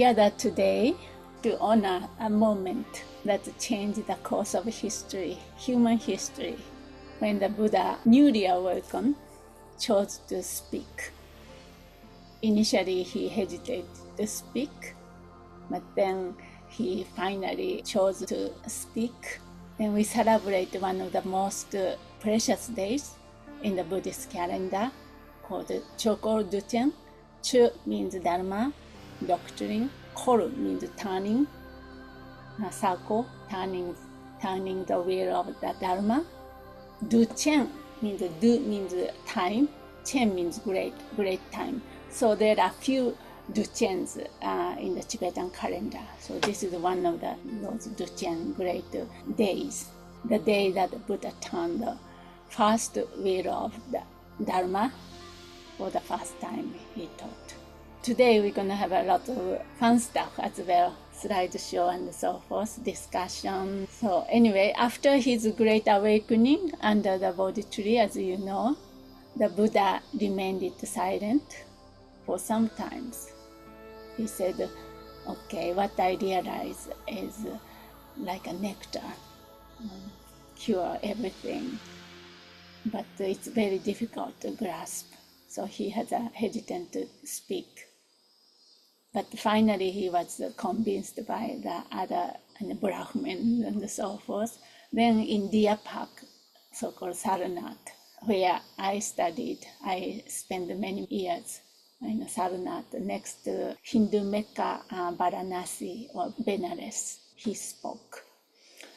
gathered today to honor a moment that changed the course of history, human history, when the Buddha, newly awakened, chose to speak. Initially, he hesitated to speak, but then he finally chose to speak. And we celebrate one of the most precious days in the Buddhist calendar called Chokol Duchen. Chu means Dharma, doctrine. Kol means turning, circle, turning the wheel of the Dharma. Duchen means du means time, chen means great time. So there are few duchens in the Tibetan calendar. So this is one of those duchen, great days. The day that the Buddha turned the first wheel of the Dharma for the first time, he taught. Today we're going to have a lot of fun stuff as well, slideshow and so forth, discussion. So anyway, after his great awakening under the Bodhi tree, as you know, the Buddha remained silent for some times. He said, okay, what I realize is like a nectar, cure everything, but it's very difficult to grasp. So he had a hesitant to speak. But finally he was convinced by the other Brahmin and so forth. Then in Deer Park, so-called Sarnath, where I studied, I spent many years in Sarnath, next to Hindu Mecca, Varanasi or Benares, he spoke.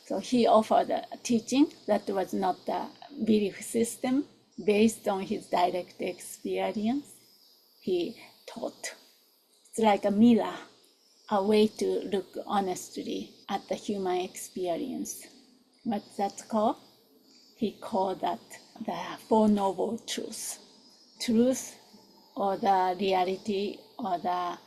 So he offered a teaching that was not a belief system based on his direct experience. He taught. It's like a mirror, a way to look honestly at the human experience. What's that called? He called that the Four Noble Truths. Truth or the reality or the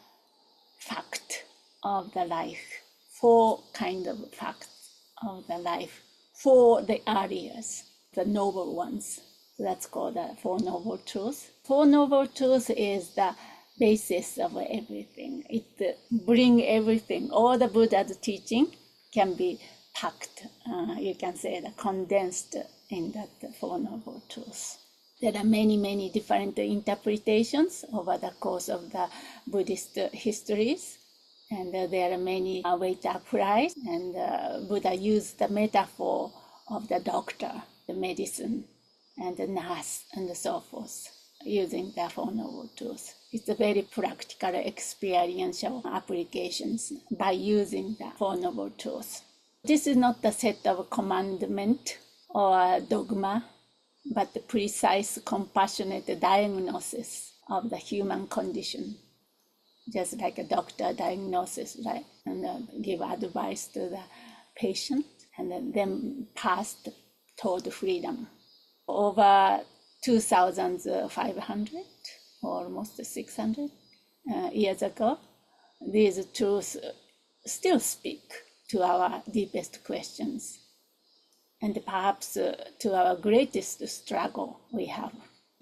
fact of the life. Four kinds of facts of the life. For the areas, the noble ones. That's called the Four Noble Truths. Four Noble Truths is the basis of everything. It brings everything. All the Buddha's teaching can be packed, you can say, condensed in that Four Noble Truths. There are many different interpretations over the course of the Buddhist histories, and there are many ways to apply. And Buddha used the metaphor of the doctor, the medicine, and the nurse, and so forth, using the Four Noble Truths. It's a very practical, experiential applications by using the Four Noble Truths. This is not a set of commandment or dogma, but the precise, compassionate diagnosis of the human condition. Just like a doctor diagnosis, right? And give advice to the patient, and then pass toward freedom. Over 2,500, almost 600 years ago, these truths still speak to our deepest questions, and perhaps to our greatest struggle we have.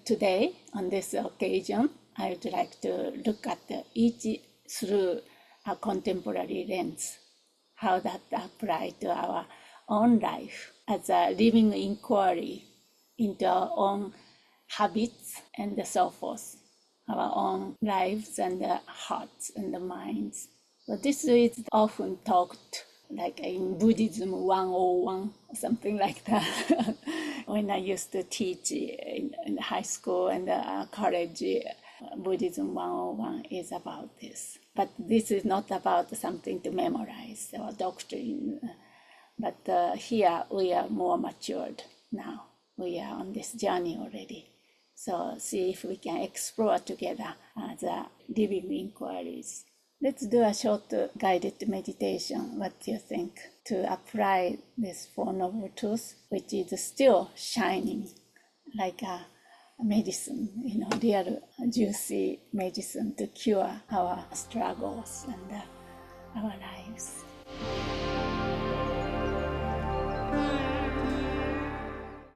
Today, on this occasion, I would like to look at each through a contemporary lens, how that applies to our own life as a living inquiry into our own habits and so forth, our own lives and hearts and minds. So this is often talked like in Buddhism 101, something like that. When I used to teach in high school and college, Buddhism 101 is about this. But this is not about something to memorize or doctrine. But here we are more matured now. We are on this journey already. So see if we can explore together the living inquiries. Let's do a short guided meditation. What do you think? To apply this Four Noble Truths, which is still shining like a medicine, real juicy medicine to cure our struggles and our lives.